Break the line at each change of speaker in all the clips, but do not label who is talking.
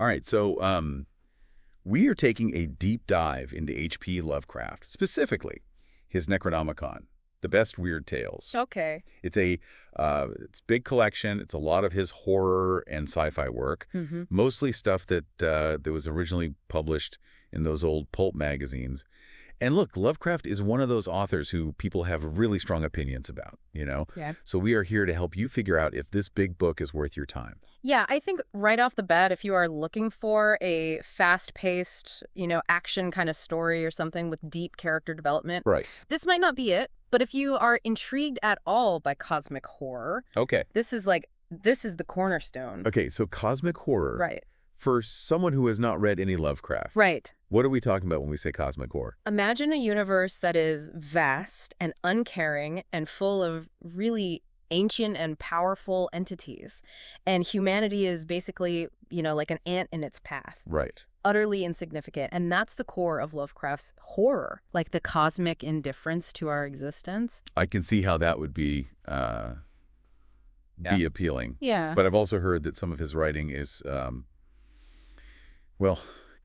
All right, so we are taking a deep dive into H.P. Lovecraft, specifically his Necronomicon, the best weird tales.
Okay.
It's a big collection. It's a lot of his horror and sci-fi work, mostly stuff that was originally published in those old pulp magazines. And look, Lovecraft is one of those authors who people have really strong opinions about, you know?
Yeah.
So we are here to help you figure out if this big book is worth your time.
Yeah, I think right off the bat, if you are looking for a fast-paced, action kind of story or something with deep character development,
Right.
this might not be it. But if you are intrigued at all by cosmic horror,
Okay.
this is the cornerstone.
Okay, so cosmic horror.
Right.
For someone who has not read any Lovecraft.
Right.
What are we talking about when we say cosmic horror?
Imagine a universe that is vast and uncaring and full of really ancient and powerful entities. And humanity is basically, like an ant in its path.
Right.
Utterly insignificant. And that's the core of Lovecraft's horror, like the cosmic indifference to our existence.
I can see how that would be appealing.
Yeah.
But I've also heard that some of his writing is,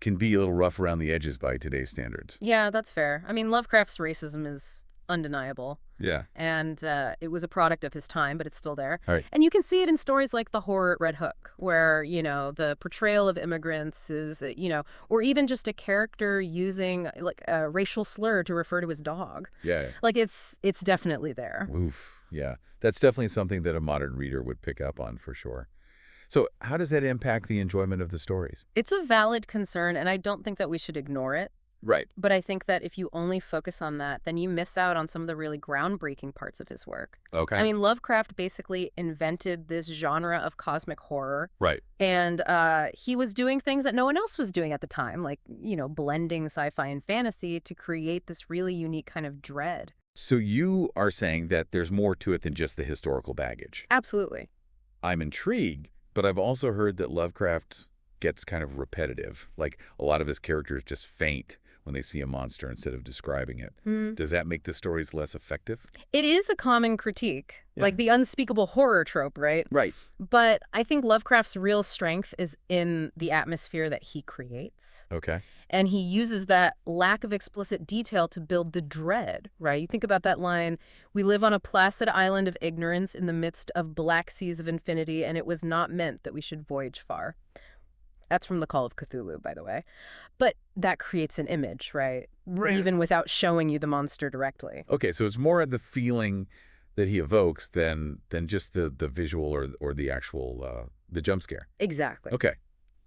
can be a little rough around the edges by today's standards.
Yeah, that's fair. I mean, Lovecraft's racism is undeniable.
Yeah.
And it was a product of his time, but it's still there.
All right.
And you can see it in stories like The Horror at Red Hook, where, the portrayal of immigrants is, or even just a character using like a racial slur to refer to his dog.
Yeah.
Like it's definitely there.
Oof. Yeah. That's definitely something that a modern reader would pick up on for sure. So how does that impact the enjoyment of the stories?
It's a valid concern, and I don't think that we should ignore it.
Right.
But I think that if you only focus on that, then you miss out on some of the really groundbreaking parts of his work.
Okay.
I mean, Lovecraft basically invented this genre of cosmic horror.
Right.
And he was doing things that no one else was doing at the time, like, blending sci-fi and fantasy to create this really unique kind of dread.
So you are saying that there's more to it than just the historical baggage.
Absolutely.
I'm intrigued, but I've also heard that Lovecraft gets kind of repetitive. Like a lot of his characters just faint when they see a monster instead of describing it. Does that make the stories less effective?
It is a common critique,
Yeah.
like the unspeakable horror trope, right?
Right.
But I think Lovecraft's real strength is in the atmosphere that he creates.
Okay.
And he uses that lack of explicit detail to build the dread, right? You think about that line, "We live on a placid island of ignorance in the midst of black seas of infinity, and it was not meant that we should voyage far." That's from The Call of Cthulhu, by the way. But that creates an image, right? Even without showing you the monster directly.
Okay, so it's more of the feeling that he evokes than just the visual or the actual the jump scare.
Exactly.
Okay,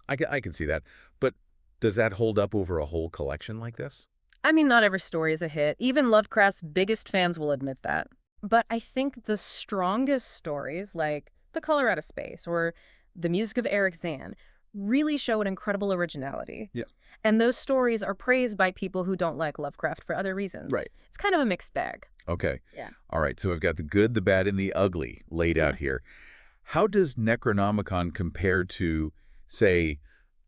I can see that. But does that hold up over a whole collection like this?
I mean, not every story is a hit. Even Lovecraft's biggest fans will admit that. But I think the strongest stories, like The Color Out of Space or The Music of Eric Zahn, really show an incredible originality.
Yeah.
And those stories are praised by people who don't like Lovecraft for other reasons.
Right.
It's kind of a mixed bag.
Okay.
Yeah.
All right, so we've got the good, the bad, and the ugly laid out here. How does Necronomicon compare to, say,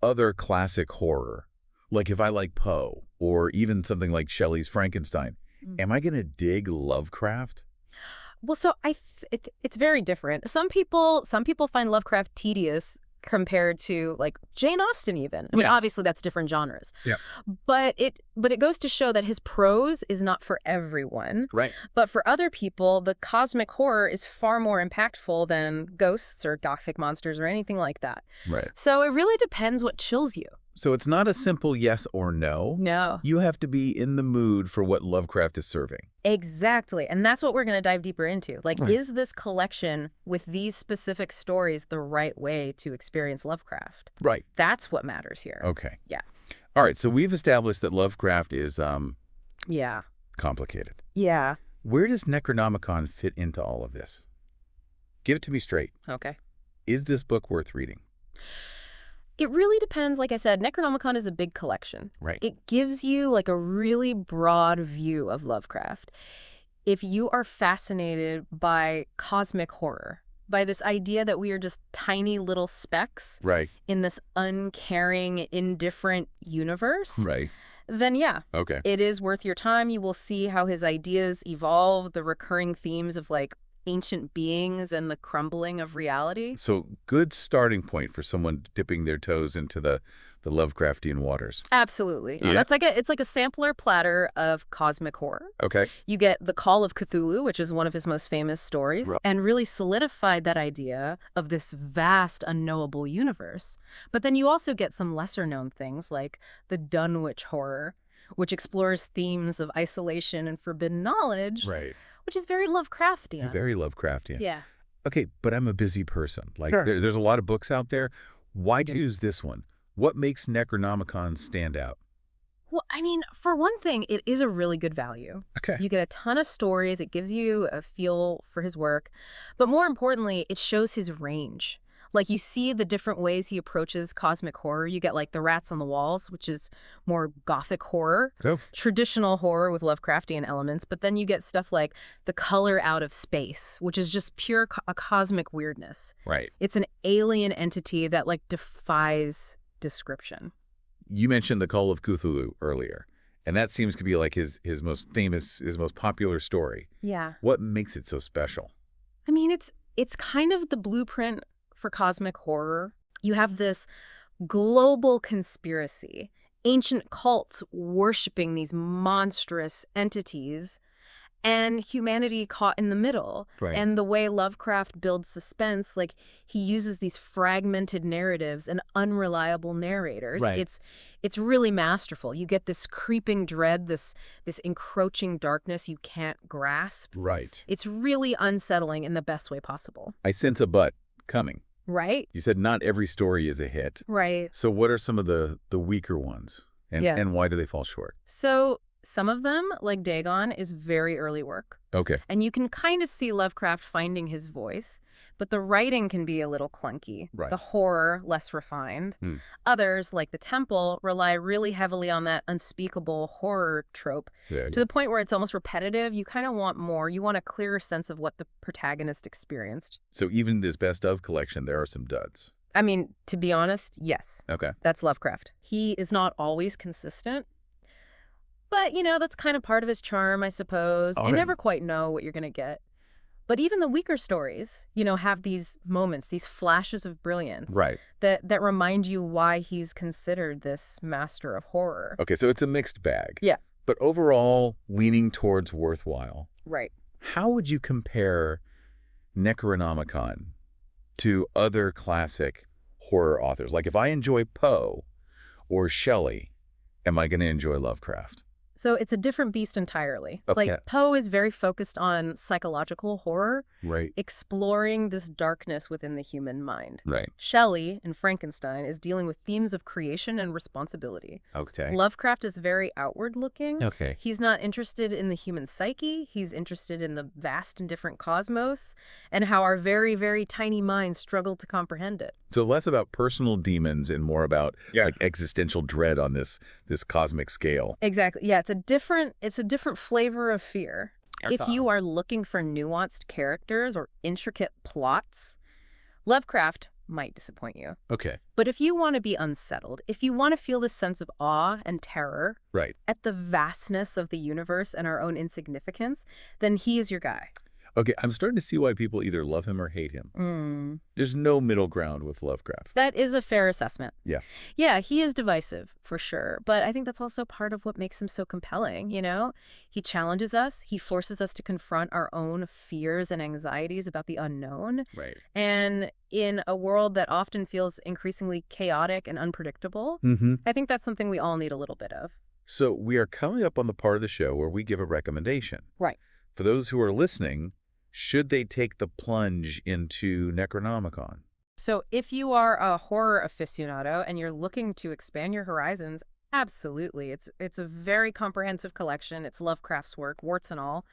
other classic horror? Like if I like Poe, or even something like Shelley's Frankenstein, am I going to dig Lovecraft?
Well, so it's very different. Some people find Lovecraft tedious compared to like Jane Austen even. I mean, obviously that's different genres.
Yeah.
But it goes to show that his prose is not for everyone.
Right.
But for other people, the cosmic horror is far more impactful than ghosts or gothic monsters or anything like that.
Right.
So it really depends what chills you.
So it's not a simple yes or no.
No.
You have to be in the mood for what Lovecraft is serving.
Exactly. And that's what we're going to dive deeper into. Like,
Right.
Is this collection with these specific stories the right way to experience Lovecraft?
Right.
That's what matters here.
Okay.
Yeah.
All right, so we've established that Lovecraft is
Yeah.
complicated.
Yeah.
Where does Necronomicon fit into all of this? Give it to me straight.
Okay.
Is this book worth reading?
It really depends. Like I said, Necronomicon is a big collection.
Right.
It gives you like a really broad view of Lovecraft. If you are fascinated by cosmic horror, by this idea that we are just tiny little specks
Right.
in this uncaring, indifferent universe,
Right.
then yeah,
Okay.
it is worth your time. You will see how his ideas evolve, the recurring themes of like ancient beings and the crumbling of reality.
So good starting point for someone dipping their toes into the Lovecraftian waters.
Absolutely.
Yeah.
It's like a sampler platter of cosmic horror.
Okay.
You get The Call of Cthulhu, which is one of his most famous stories,
Right.
and really solidified that idea of this vast, unknowable universe. But then you also get some lesser-known things like the Dunwich horror, which explores themes of isolation and forbidden knowledge,
Right.
which is very Lovecraftian.
Very Lovecraftian.
Yeah.
Okay, but I'm a busy person. Like,
Sure.
there's a lot of books out there. Why choose this one? What makes Necronomicon stand out?
Well, I mean, for one thing, it is a really good value.
Okay.
You get a ton of stories. It gives you a feel for his work. But more importantly, it shows his range. Like, you see the different ways he approaches cosmic horror. You get, like, The Rats on the Walls, which is more gothic horror,
Oh.
traditional horror with Lovecraftian elements. But then you get stuff like The Color Out of Space, which is just pure a cosmic weirdness.
Right.
It's an alien entity that, like, defies description.
You mentioned The Call of Cthulhu earlier, and that seems to be like his most famous, his most popular story.
Yeah.
What makes it so special?
I mean, it's kind of the blueprint for cosmic horror. You have this global conspiracy, ancient cults worshiping these monstrous entities, and humanity caught in the middle.
Right.
And the way Lovecraft builds suspense, like, he uses these fragmented narratives and unreliable narrators.
Right.
It's really masterful. You get this creeping dread, this encroaching darkness you can't grasp.
Right.
It's really unsettling in the best way possible.
I sense a but coming.
Right?
You said not every story is a hit.
Right.
So what are some of the weaker ones? And why do they fall short?
So some of them, like Dagon, is very early work.
Okay.
And you can kind of see Lovecraft finding his voice, but the writing can be a little clunky.
Right.
The horror, less refined. Others, like The Temple, rely really heavily on that unspeakable horror trope
Yeah.
to the point where it's almost repetitive. You kind of want more. You want a clearer sense of what the protagonist experienced.
So even this best of collection, there are some duds.
I mean, to be honest, yes.
Okay.
That's Lovecraft. He is not always consistent. But, that's kind of part of his charm, I suppose.
All
You
right.
never quite know what you're going to get. But even the weaker stories, have these moments, these flashes of brilliance
Right.
that remind you why he's considered this master of horror.
Okay, so it's a mixed bag.
Yeah.
But overall, leaning towards worthwhile.
Right.
How would you compare Necronomicon to other classic horror authors? Like, if I enjoy Poe or Shelley, am I going to enjoy Lovecraft?
So it's a different beast entirely.
Okay.
Like, Poe is very focused on psychological horror,
Right.
exploring this darkness within the human mind.
Right.
Shelley, in Frankenstein, is dealing with themes of creation and responsibility.
Okay.
Lovecraft is very outward-looking.
Okay.
He's not interested in the human psyche. He's interested in the vast and different cosmos and how our very, very tiny minds struggle to comprehend it.
So less about personal demons and more about like existential dread on this cosmic scale.
Exactly. Yeah, it's a different flavor of fear. If you are looking for nuanced characters or intricate plots, Lovecraft might disappoint you.
Okay.
But if you want to be unsettled, if you want to feel this sense of awe and terror
Right.
at the vastness of the universe and our own insignificance, then he is your guy.
Okay, I'm starting to see why people either love him or hate him. There's no middle ground with Lovecraft.
That is a fair assessment.
Yeah.
Yeah, he is divisive, for sure. But I think that's also part of what makes him so compelling, He challenges us. He forces us to confront our own fears and anxieties about the unknown.
Right.
And in a world that often feels increasingly chaotic and unpredictable, I think that's something we all need a little bit of.
So we are coming up on the part of the show where we give a recommendation.
Right.
For those who are listening, should they take the plunge into Necronomicon?
So if you are a horror aficionado and you're looking to expand your horizons, absolutely. It's a very comprehensive collection. It's Lovecraft's work, warts and all.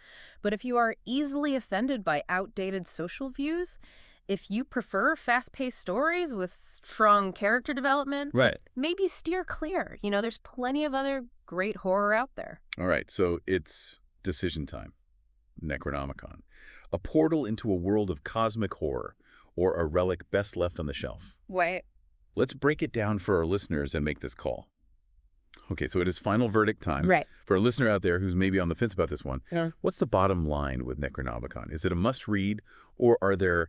But if you are easily offended by outdated social views, if you prefer fast-paced stories with strong character development,
Right.
maybe steer clear. There's plenty of other great horror out there.
All right, so it's decision time. Necronomicon. A portal into a world of cosmic horror, or a relic best left on the shelf.
Wait.
Let's break it down for our listeners and make this call. Okay, so it is final verdict time.
Right.
For a listener out there who's maybe on the fence about this one,
Yeah.
what's the bottom line with Necronomicon? Is it a must-read, or are there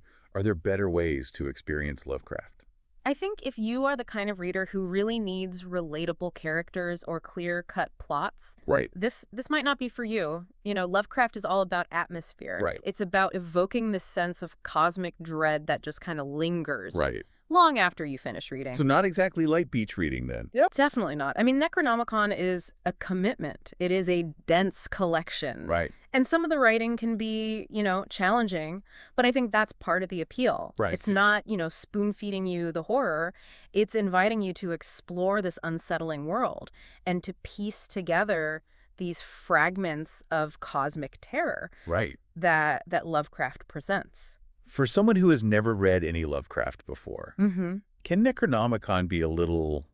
better ways to experience Lovecraft?
I think if you are the kind of reader who really needs relatable characters or clear-cut plots,
Right.
this might not be for you. You know, Lovecraft is all about atmosphere.
Right.
It's about evoking this sense of cosmic dread that just kind of lingers
Right.
long after you finish reading.
So not exactly light beach reading then.
Yep. Definitely not. I mean, Necronomicon is a commitment. It is a dense collection.
Right.
And some of the writing can be, challenging, but I think that's part of the appeal.
Right.
It's not, spoon-feeding you the horror. It's inviting you to explore this unsettling world and to piece together these fragments of cosmic terror
Right.
that Lovecraft presents.
For someone who has never read any Lovecraft before,
Mm-hmm.
can Necronomicon be a little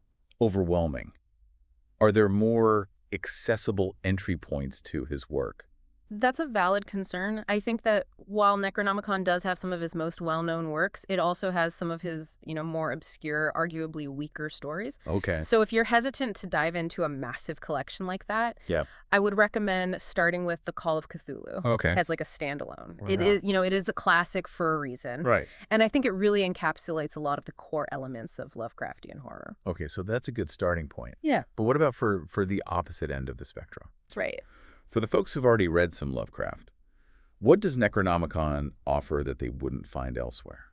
overwhelming? Are there more accessible entry points to his work?
That's a valid concern. I think that while Necronomicon does have some of his most well-known works, it also has some of his, more obscure, arguably weaker stories.
Okay.
So if you're hesitant to dive into a massive collection like that,
Yeah.
I would recommend starting with The Call of Cthulhu
Okay.
as like a standalone.
Right.
It is, it is a classic for a reason.
Right.
And I think it really encapsulates a lot of the core elements of Lovecraftian horror.
Okay, so that's a good starting point.
Yeah.
But what about for the opposite end of the spectrum?
That's right.
For the folks who've already read some Lovecraft, what does Necronomicon offer that they wouldn't find elsewhere?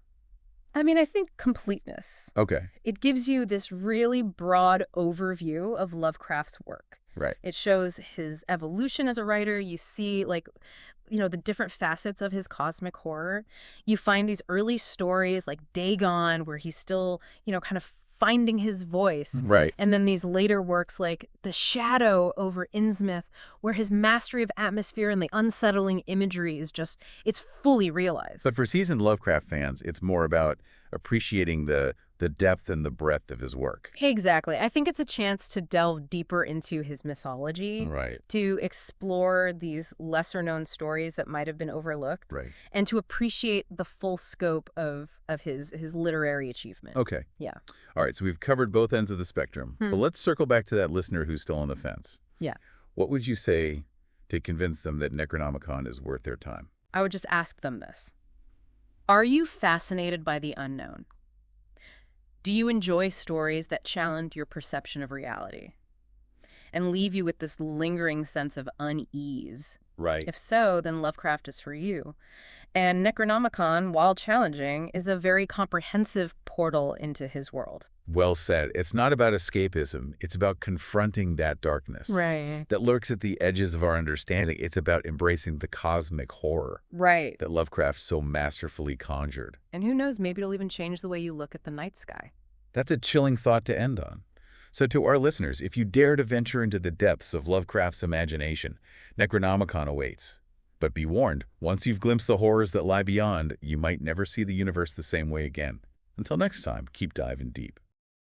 I mean, I think completeness.
Okay.
It gives you this really broad overview of Lovecraft's work.
Right.
It shows his evolution as a writer. You see, the different facets of his cosmic horror. You find these early stories like Dagon, where he's still, kind of finding his voice.
Right.
And then these later works like The Shadow over Innsmouth, where his mastery of atmosphere and the unsettling imagery is just, it's fully realized.
But for seasoned Lovecraft fans, it's more about appreciating the depth and the breadth of his work.
Exactly. I think it's a chance to delve deeper into his mythology,
Right.
to explore these lesser-known stories that might have been overlooked,
Right.
and to appreciate the full scope of his literary achievement.
Okay.
Yeah.
All right, so we've covered both ends of the spectrum. But let's circle back to that listener who's still on the fence.
Yeah.
What would you say to convince them that Necronomicon is worth their time?
I would just ask them this. Are you fascinated by the unknown? Do you enjoy stories that challenge your perception of reality and leave you with this lingering sense of unease?
Right.
If so, then Lovecraft is for you. And Necronomicon, while challenging, is a very comprehensive portal into his world.
Well said. It's not about escapism. It's about confronting that darkness
Right.
that lurks at the edges of our understanding. It's about embracing the cosmic horror
Right.
that Lovecraft so masterfully conjured.
And who knows, maybe it'll even change the way you look at the night sky.
That's a chilling thought to end on. So to our listeners, if you dare to venture into the depths of Lovecraft's imagination, Necronomicon awaits. But be warned, once you've glimpsed the horrors that lie beyond, you might never see the universe the same way again. Until next time, keep diving deep.